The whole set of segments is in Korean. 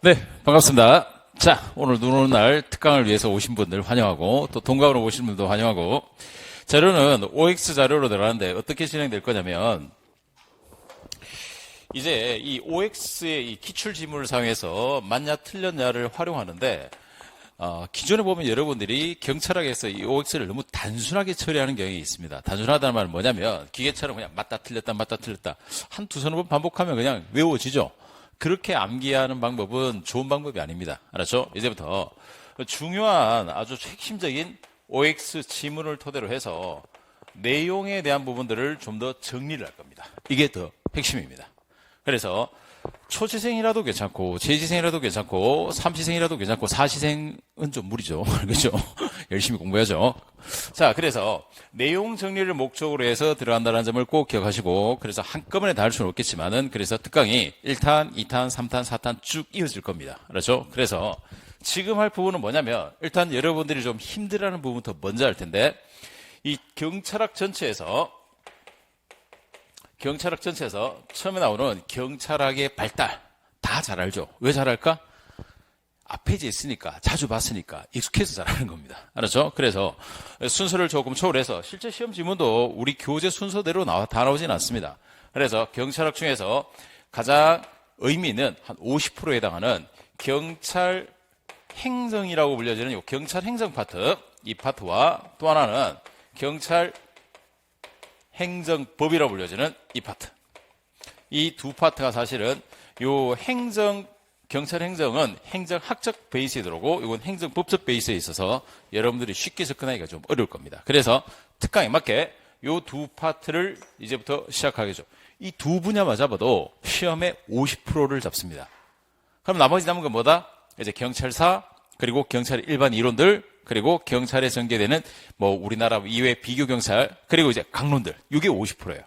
네, 반갑습니다. 자, 오늘 눈 오는 날 특강을 위해서 오신 분들 환영하고 또 동강으로 오신 분도 환영하고 자료는 OX 자료로 들어가는데 어떻게 진행될 거냐면 이제 이 OX의 이 기출 지문을 사용해서 맞냐 틀렸냐를 활용하는데 기존에 보면 여러분들이 경찰학에서 이 OX를 너무 단순하게 처리하는 경향이 있습니다. 단순하다는 말은 뭐냐면 기계처럼 그냥 맞다 틀렸다 맞다 틀렸다 한 두서너 번 반복하면 그냥 외워지죠. 그렇게 암기하는 방법은 좋은 방법이 아닙니다. 알았죠? 이제부터 중요한 아주 핵심적인 OX 지문을 토대로 해서 내용에 대한 부분들을 좀 더 정리를 할 겁니다. 이게 더 핵심입니다. 그래서 초시생이라도 괜찮고 재시생이라도 괜찮고 삼시생이라도 괜찮고 사시생은 좀 무리죠. 그렇죠? 열심히 공부해야죠. 자, 그래서 내용 정리를 목적으로 해서 들어간다는 점을 꼭 기억하시고 그래서 한꺼번에 다 할 수는 없겠지만은 그래서 특강이 1탄, 2탄, 3탄, 4탄 쭉 이어질 겁니다. 그렇죠? 그래서 지금 할 부분은 뭐냐면 일단 여러분들이 좀 힘들어하는 부분부터 먼저 할 텐데 이 경찰학 전체에서 처음에 나오는 경찰학의 발달 다 잘 알죠. 왜 잘 알까? 앞에 이제 있으니까 자주 봤으니까 익숙해서 잘하는 겁니다. 알았죠? 그래서 순서를 조금 초월해서 실제 시험 지문도 우리 교재 순서대로 다 나오진 않습니다. 그래서 경찰학 중에서 가장 의미 있는 한 50%에 해당하는 경찰 행정이라고 불려지는 이 경찰 행정 파트, 이 파트와 또 하나는 경찰 행정법이라고 불려지는 이 파트. 이 두 파트가 사실은 요 경찰 행정은 행정학적 베이스에 들어오고 이건 행정법적 베이스에 있어서 여러분들이 쉽게 접근하기가 좀 어려울 겁니다. 그래서 특강에 맞게 요 두 파트를 이제부터 시작하겠죠. 이 두 분야만 잡아도 시험의 50%를 잡습니다. 그럼 나머지 남은 건 뭐다? 이제 경찰사, 그리고 경찰의 일반 이론들, 그리고 경찰에 전개되는 우리나라 이외 비교 경찰, 그리고 이제 강론들. 이게 50%예요.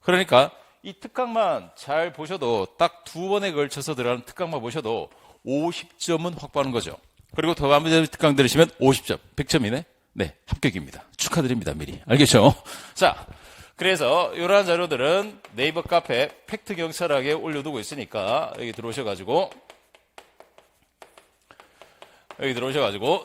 그러니까 이 특강만 잘 보셔도 딱 두 번에 걸쳐서 들어가는 특강만 보셔도 50점은 확보하는 거죠. 그리고 더 많은 특강 들으시면 50점, 100점이네. 네, 합격입니다. 축하드립니다. 미리. 알겠죠? 자, 그래서 이러한 자료들은 네이버 카페 팩트 경찰학에 올려두고 있으니까 여기 들어오셔가지고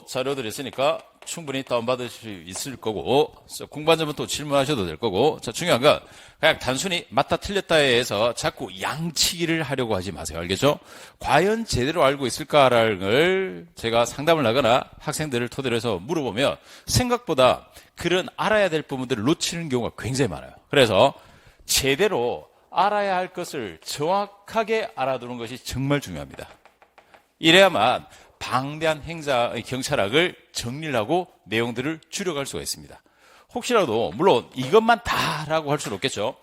자료들이 있으니까 충분히 다운받을 수 있을 거고 공부한 또 질문하셔도 될 거고 자, 중요한 건 그냥 단순히 맞다 틀렸다에 해서 자꾸 양치기를 하려고 하지 마세요. 알겠죠? 과연 제대로 알고 있을까라는 걸 제가 상담을 하거나 학생들을 토대로 해서 물어보면 생각보다 그런 알아야 될 부분들을 놓치는 경우가 굉장히 많아요. 그래서 제대로 알아야 할 것을 정확하게 알아두는 것이 정말 중요합니다. 이래야만 방대한 경찰학을 정리를 하고 내용들을 줄여갈 수가 있습니다. 혹시라도 물론 이것만 다라고 할 수는 없겠죠.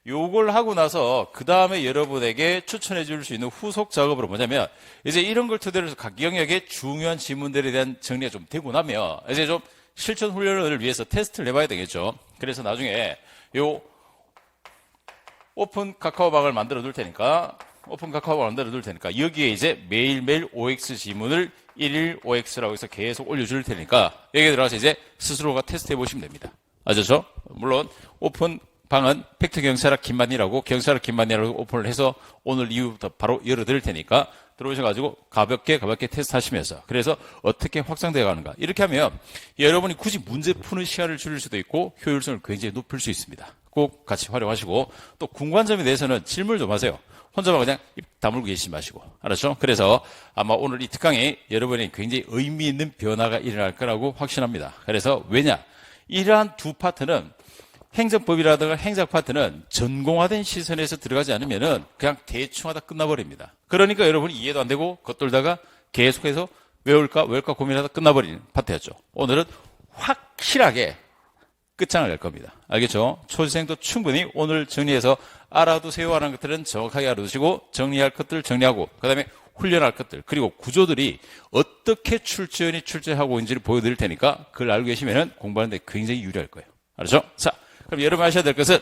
요걸 하고 나서 그 다음에 여러분에게 추천해 줄 수 있는 후속 작업으로 뭐냐면 이제 이런 걸 토대로 해서 각 영역의 중요한 지문들에 대한 정리가 좀 되고 나면 이제 좀 실전 훈련을 위해서 테스트를 해봐야 되겠죠. 그래서 나중에 요 오픈 카카오방을 만들어 둘 테니까 여기에 이제 매일매일 OX 지문을 1일 OX라고 해서 계속 올려줄 테니까 여기에 들어가서 이제 스스로가 테스트 해보시면 됩니다. 아셨죠? 물론 오픈방은 팩트 경찰학 김만희라고 오픈을 해서 오늘 이후부터 바로 열어드릴 테니까 들어오셔가지고 가볍게 테스트 하시면서 그래서 어떻게 확장되어 가는가 이렇게 하면 여러분이 굳이 문제 푸는 시간을 줄일 수도 있고 효율성을 굉장히 높일 수 있습니다. 꼭 같이 활용하시고 또 궁금한 점에 대해서는 질문 좀 하세요. 혼자만 그냥 입 다물고 계시지 마시고. 알았죠? 그래서 아마 오늘 이 특강에 여러분이 굉장히 의미 있는 변화가 일어날 거라고 확신합니다. 그래서 왜냐? 이러한 두 파트는 행정법이라든가 행정 파트는 전공화된 시선에서 들어가지 않으면은 그냥 대충 하다 끝나버립니다. 그러니까 여러분이 이해도 안 되고 겉돌다가 계속해서 외울까 고민하다 끝나버리는 파트였죠. 오늘은 확실하게 끝장을 낼 겁니다. 알겠죠? 초시생도 충분히 오늘 정리해서 알아두세요 하는 것들은 정확하게 알아두시고 정리할 것들 정리하고 그 다음에 훈련할 것들 그리고 구조들이 어떻게 출제하고 있는지를 보여드릴 테니까 그걸 알고 계시면 공부하는데 굉장히 유리할 거예요. 알았죠? 자, 그럼 여러분 하셔야 될 것은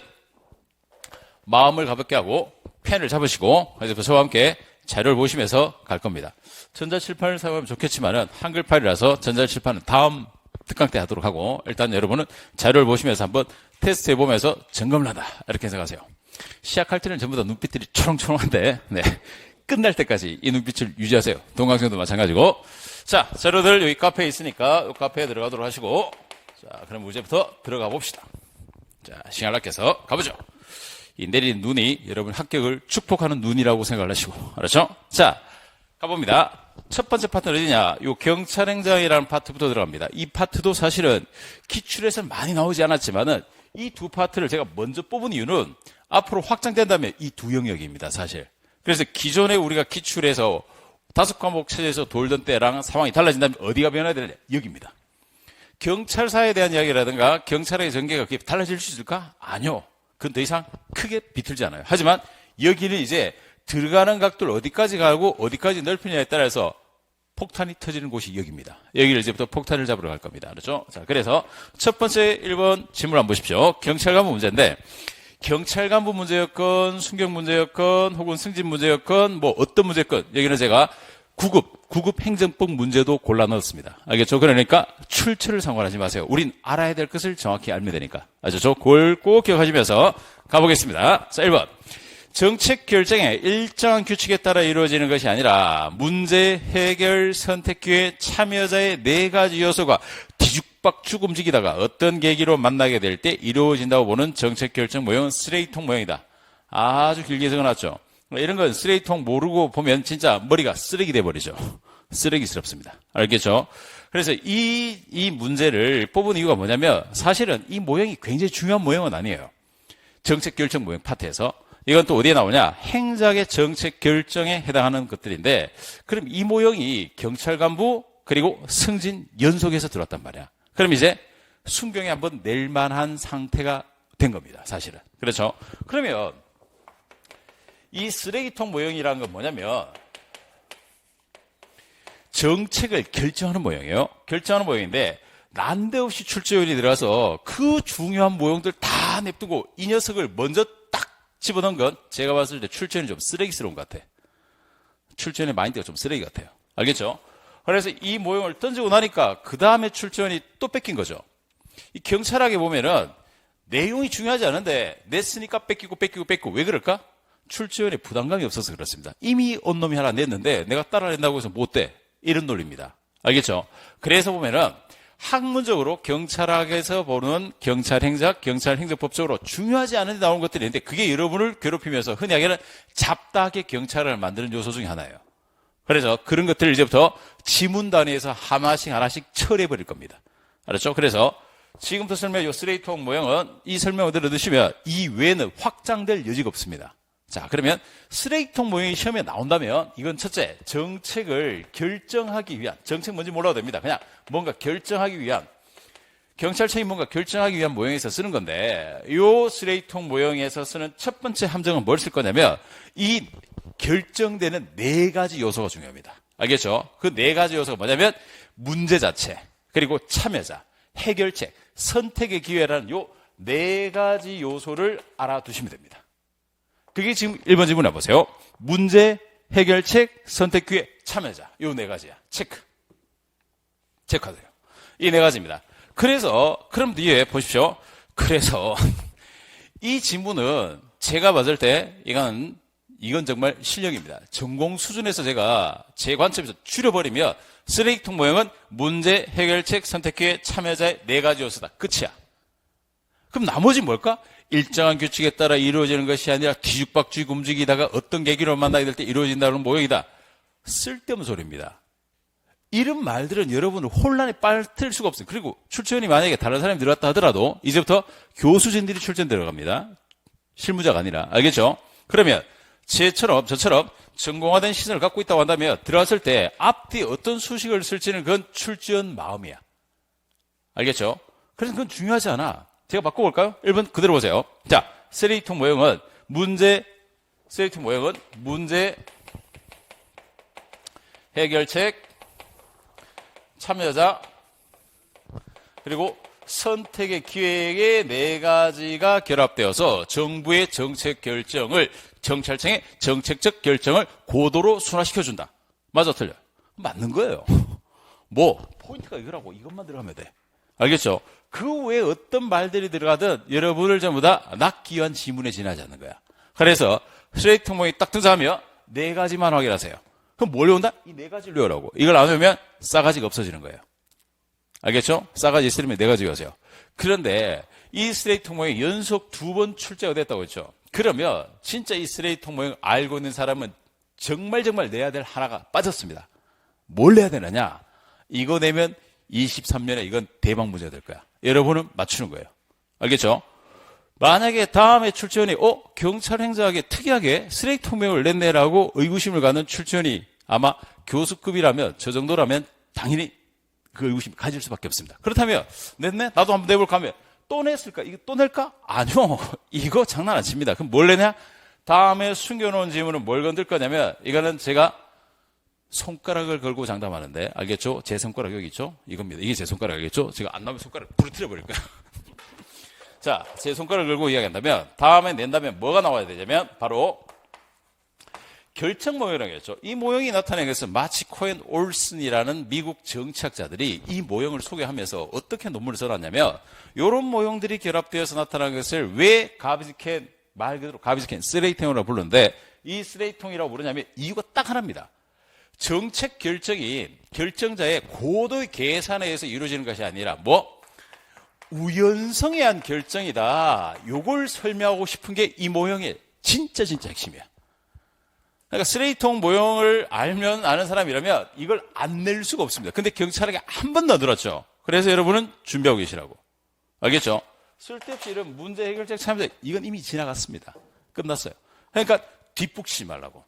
마음을 가볍게 하고 펜을 잡으시고 그래서 저와 함께 자료를 보시면서 갈 겁니다. 전자칠판을 사용하면 좋겠지만은 한글 파일이라서 전자칠판은 다음 특강 때 하도록 하고 일단 여러분은 자료를 보시면서 한번 테스트 해보면서 점검을 한다 이렇게 생각하세요. 시작할 때는 전부 다 눈빛들이 초롱초롱한데 끝날 때까지 이 눈빛을 유지하세요. 동강생도 마찬가지고. 자, 자료들 여기 카페에 있으니까 이 카페에 들어가도록 하시고. 자, 그럼 문제부터 들어가 봅시다. 자, 시간을 아껴서 가보죠. 이 내리는 눈이 여러분 합격을 축복하는 눈이라고 생각을 하시고. 알았죠? 자, 가봅니다. 첫 번째 파트는 어디냐? 요 경찰행정이라는 파트부터 들어갑니다. 이 파트도 사실은 기출에서는 많이 나오지 않았지만은 이 두 파트를 제가 먼저 뽑은 이유는 앞으로 확장된다면 이 두 영역입니다, 사실. 그래서 기존에 우리가 기출에서 5과목 체제에서 돌던 때랑 상황이 달라진다면 어디가 변화되느냐? 여기입니다. 경찰사에 대한 이야기라든가 경찰의 전개가 그게 달라질 수 있을까? 아니요. 그건 더 이상 크게 비틀지 않아요. 하지만 여기는 이제 들어가는 각도를 어디까지 가고 어디까지 넓히냐에 따라서 폭탄이 터지는 곳이 여기입니다. 여기를 이제부터 폭탄을 잡으러 갈 겁니다. 그렇죠? 자, 그래서 첫 번째 1번 질문 한번 보십시오. 경찰 간부 문제인데 경찰 간부 문제였건 순경 문제였건 혹은 승진 문제였건 뭐 어떤 문제였건 여기는 제가 구급 행정법 문제도 골라 넣었습니다. 알겠죠? 그러니까 출처를 상관하지 마세요. 우린 알아야 될 것을 정확히 알면 되니까. 아시죠? 그걸 꼭 기억하시면서 가보겠습니다. 자, 1번. 정책 결정에 일정한 규칙에 따라 이루어지는 것이 아니라 문제 해결 선택 기회 참여자의 4가지 요소가 뒤죽박죽 움직이다가 어떤 계기로 만나게 될 때 이루어진다고 보는 정책 결정 모형은 쓰레기통 모형이다. 아주 길게 적어놨죠. 이런 건 쓰레기통 모르고 보면 진짜 머리가 쓰레기 돼버리죠. 쓰레기스럽습니다. 알겠죠? 그래서 이 문제를 뽑은 이유가 뭐냐면 사실은 이 모형이 굉장히 중요한 모형은 아니에요. 정책 결정 모형 파트에서. 이건 또 어디에 나오냐? 행작의 정책 결정에 해당하는 것들인데 그럼 이 모형이 경찰 간부 그리고 승진 연속해서 들어왔단 말이야. 그럼 이제 순경에 한번 낼 만한 상태가 된 겁니다. 사실은. 그렇죠? 그러면 이 쓰레기통 모형이라는 건 뭐냐면 정책을 결정하는 모형이에요. 결정하는 모형인데 난데없이 출제요인이 들어가서 그 중요한 모형들 다 냅두고 이 녀석을 먼저 딱 집어넣은 건 제가 봤을 때 출제는 좀 쓰레기스러운 것 같아. 출제의 마인드가 좀 쓰레기 같아요. 알겠죠? 그래서 이 모형을 던지고 나니까 그 다음에 출제원이 또 뺏긴 거죠. 이 경찰학에 보면은 내용이 중요하지 않은데 냈으니까 뺏기고 왜 그럴까? 출제원의 부담감이 없어서 그렇습니다. 이미 온놈이 하나 냈는데 내가 따라낸다고 해서 못 돼. 이런 논리입니다. 알겠죠? 그래서 보면은 학문적으로 경찰학에서 보는 경찰행정, 경찰행정법적으로 중요하지 않은 데 나오는 것들이 있는데 그게 여러분을 괴롭히면서 흔히 하기에는 잡다하게 경찰을 만드는 요소 중에 하나예요. 그래서 그런 것들을 이제부터 지문 단위에서 하나씩 처리해버릴 겁니다. 알았죠? 그래서 지금부터 설명한 이 쓰레기통 모형은 이 설명을 들으시면 이 외에는 확장될 여지가 없습니다. 자, 그러면 쓰레기통 모형이 시험에 나온다면 이건 첫째, 정책을 결정하기 위한, 정책 뭔지 몰라도 됩니다. 그냥 뭔가 결정하기 위한, 경찰청이 뭔가 결정하기 위한 모형에서 쓰는 건데 이 쓰레기통 모형에서 쓰는 첫 번째 함정은 뭘 쓸 거냐면 이 결정되는 4가지 요소가 중요합니다. 알겠죠? 그 4가지 요소가 뭐냐면 문제 자체, 그리고 참여자, 해결책, 선택의 기회라는 요 4가지 요소를 알아두시면 됩니다. 그게 지금 1번 질문 해보세요. 문제, 해결책, 선택 기회, 참여자. 요 4가지야. 체크하세요. 이 4가지입니다. 그래서 그럼 뒤에 보십시오. 그래서 이 질문은 제가 봤을 때 이건 정말 실력입니다. 전공 수준에서 제가 제 관점에서 줄여버리면 쓰레기통 모형은 문제, 해결책, 선택 기회, 참여자의 4가지 요소다. 끝이야. 그럼 나머지 뭘까? 일정한 규칙에 따라 이루어지는 것이 아니라 뒤죽박죽 움직이다가 어떤 계기로 만나게 될 때 이루어진다는 모형이다. 쓸데없는 소리입니다. 이런 말들은 여러분을 혼란에 빠뜨릴 수가 없어요. 그리고 출제원이 만약에 다른 사람이 들어갔다 하더라도 이제부터 교수진들이 출전 들어갑니다. 실무자가 아니라. 알겠죠? 그러면 저처럼 전공화된 시선을 갖고 있다고 한다면 들어갔을 때 앞뒤 어떤 수식을 쓸지는 그건 출제원 마음이야. 알겠죠? 그래서 그건 중요하지 않아. 제가 바꿔볼까요? 1번 그대로 보세요. 자, 쓰레기통 모형은 문제, 해결책, 참여자, 그리고 선택의 기획의 4가지가 결합되어서 정부의 정책 결정을, 경찰청의 정책적 결정을 고도로 순화시켜준다. 맞아, 틀려? 맞는 거예요. 포인트가 이거라고 이것만 들어가면 돼. 알겠죠? 그 외에 어떤 말들이 들어가든 여러분을 전부 다 낚기 위한 지문에 지나지 않는 거야. 그래서 쓰레기통 모형이 딱 등장하면 네 가지만 확인하세요. 그럼 뭘 외운다? 이 네 가지를 외우라고. 이걸 안 외우면 싸가지가 없어지는 거예요. 알겠죠? 싸가지 있으려면 네 가지 외우세요. 그런데 이 스트레이트 모형 연속 2번 출제가 됐다고 했죠. 그러면 진짜 이 스트레이트 모형 알고 있는 사람은 정말 내야 될 하나가 빠졌습니다. 뭘 내야 되느냐? 이거 내면 23년에 이건 대박 문제가 될 거야. 여러분은 맞추는 거예요. 알겠죠? 만약에 다음에 출제원이 경찰 행사하게 특이하게 스트레이트 모형을 냈네라고 의구심을 갖는 출제원이 아마 교수급이라면 저 정도라면 당연히 그 의구심 가질 수밖에 없습니다. 그렇다면 냈네? 나도 한번 내볼까 하면 또 냈을까? 이거 또 낼까? 아니요. 이거 장난 안 칩니다. 그럼 뭘 내냐? 다음에 숨겨놓은 지문은 뭘 건들 거냐면 이거는 제가 손가락을 걸고 장담하는데 알겠죠? 제 손가락 여기 있죠? 이겁니다. 이게 제 손가락 알겠죠? 제가 안 나오면 손가락 부러뜨려 버릴 거예요. 자, 제 손가락을 걸고 이야기한다면 다음에 낸다면 뭐가 나와야 되냐면 바로 결정 모형이라고 했죠. 이 모형이 나타낸 것은 마치 코엔 올슨이라는 미국 정치학자들이 이 모형을 소개하면서 어떻게 논문을 써놨냐면 이런 모형들이 결합되어서 나타난 것을 왜 가비스캔 말 그대로 가비스캔 스트레이트형이라고 부르는데 이 스트레이트형이라고 부르냐면 이유가 딱 하나입니다. 정책 결정이 결정자의 고도의 계산에 의해서 이루어지는 것이 아니라 우연성에 의한 결정이다. 요걸 설명하고 싶은 게 이 모형의 진짜 핵심이야. 그러니까 스트레이트형 모형을 알면 아는 사람이라면 이걸 안 낼 수가 없습니다. 근데 경찰에게 한 번 더 늘었죠. 그래서 여러분은 준비하고 계시라고. 알겠죠? 쓸데없이 이런 문제 해결책 참여자 이건 이미 지나갔습니다. 끝났어요. 그러니까 뒷북치지 말라고.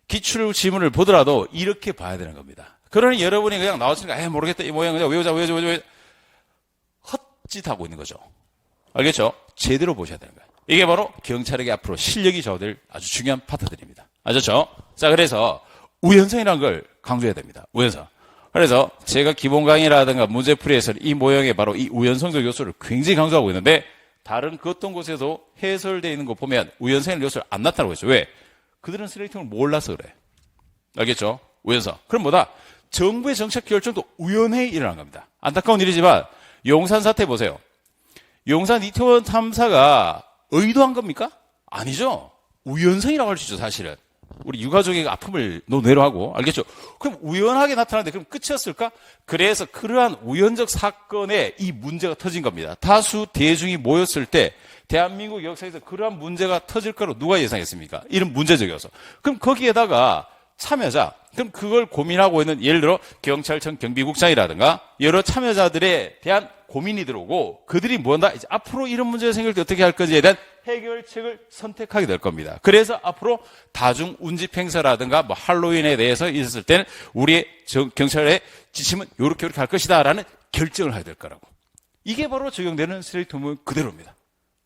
기출 지문을 보더라도 이렇게 봐야 되는 겁니다. 그러니 여러분이 그냥 나왔으니까 모르겠다 이 모양 그냥 외우자 헛짓하고 있는 거죠. 알겠죠? 제대로 보셔야 되는 거예요. 이게 바로 경찰에게 앞으로 실력이 좌우될 아주 중요한 파트들입니다. 아셨죠? 자, 그래서 우연성이라는 걸 강조해야 됩니다. 우연성. 그래서 제가 기본 강의라든가 문제풀이에서는 이 모형의 바로 이 우연성적 요소를 굉장히 강조하고 있는데 다른 그 어떤 곳에도 해설되어 있는 거 보면 우연성의 요소를 안 나타나고 있죠. 왜? 그들은 스트레이트형을 몰라서 그래. 알겠죠? 우연성. 그럼 뭐다? 정부의 정책 결정도 우연히 일어난 겁니다. 안타까운 일이지만 용산 사태 보세요. 용산 이태원 탐사가 의도한 겁니까? 아니죠. 우연성이라고 할 수 있죠, 사실은. 우리 유가족의 아픔을 논외로 하고, 알겠죠? 그럼 우연하게 나타나는데 그럼 끝이었을까? 그래서 그러한 우연적 사건에 이 문제가 터진 겁니다. 다수 대중이 모였을 때 대한민국 역사에서 그러한 문제가 터질 거로 누가 예상했습니까? 이런 문제적이어서. 그럼 거기에다가 참여자, 그럼 그걸 고민하고 있는 예를 들어 경찰청 경비국장이라든가 여러 참여자들에 대한 고민이 들어오고 그들이 뭔가 이제 앞으로 이런 문제가 생길 때 어떻게 할 건지에 대한 해결책을 선택하게 될 겁니다. 그래서 앞으로 다중 운집 행사라든가 할로윈에 대해서 있었을 때는 우리의 경찰의 지침은 이렇게 할 것이다라는 결정을 해야 될 거라고. 이게 바로 적용되는 스트레이트 모형 그대로입니다.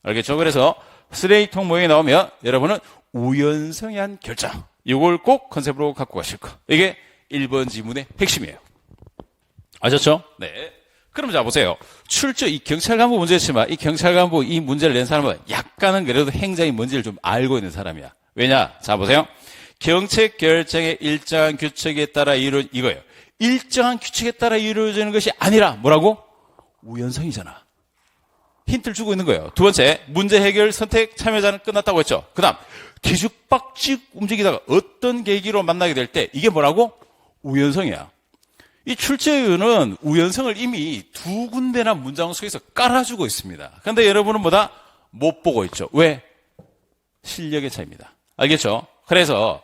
알겠죠? 그래서 스트레이트 모형이 나오면 여러분은 우연성한 결정. 이걸 꼭 컨셉으로 갖고 가실 거. 이게 1번 지문의 핵심이에요. 아셨죠? 네. 그럼 자 보세요. 이 경찰 간부 문제였지만 이 경찰 간부 이 문제를 낸 사람은 약간은 그래도 행정이 뭔지를 좀 알고 있는 사람이야. 왜냐? 자 보세요. 정책 결정의 일정한 규칙에 따라 이거예요. 일정한 규칙에 따라 이루어지는 것이 아니라 뭐라고? 우연성이잖아. 힌트를 주고 있는 거예요. 두 번째, 문제 해결 선택 참여자는 끝났다고 했죠. 그 다음, 뒤죽박죽 움직이다가 어떤 계기로 만나게 될 때 이게 뭐라고? 우연성이야. 이 출제위원은 우연성을 이미 두 군데나 문장 속에서 깔아주고 있습니다. 그런데 여러분은 뭐다? 못 보고 있죠. 왜? 실력의 차이입니다. 알겠죠? 그래서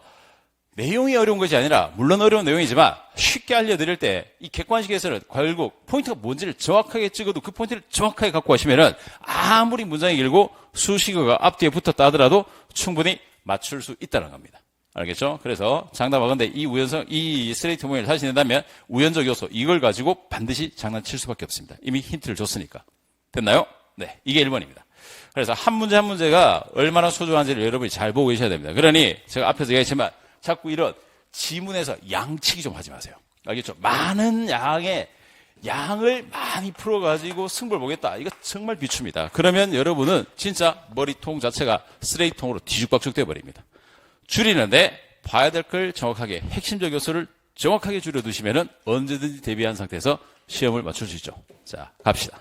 내용이 어려운 것이 아니라 물론 어려운 내용이지만 쉽게 알려드릴 때 이 객관식에서는 결국 포인트가 뭔지를 정확하게 찍어도 그 포인트를 정확하게 갖고 가시면은 아무리 문장이 길고 수식어가 앞뒤에 붙었다 하더라도 충분히 맞출 수 있다는 겁니다. 알겠죠? 그래서 장담하건대 이 우연성, 이 스트레이트 모형을 다시 낸다면 우연적 요소 이걸 가지고 반드시 장난칠 수밖에 없습니다. 이미 힌트를 줬으니까. 됐나요? 네, 이게 1번입니다. 그래서 한 문제 한 문제가 얼마나 소중한지를 여러분이 잘 보고 계셔야 됩니다. 그러니 제가 앞에서 얘기했지만 자꾸 이런 지문에서 양치기 좀 하지 마세요. 알겠죠? 많은 양을 많이 풀어가지고 승부를 보겠다. 이거 정말 비춥니다. 그러면 여러분은 진짜 머리통 자체가 스트레이트통으로 뒤죽박죽 돼버립니다. 줄이는데 봐야 될 걸 정확하게 핵심적 요소를 정확하게 줄여두시면은 언제든지 대비한 상태에서 시험을 맞출 수 있죠. 자, 갑시다.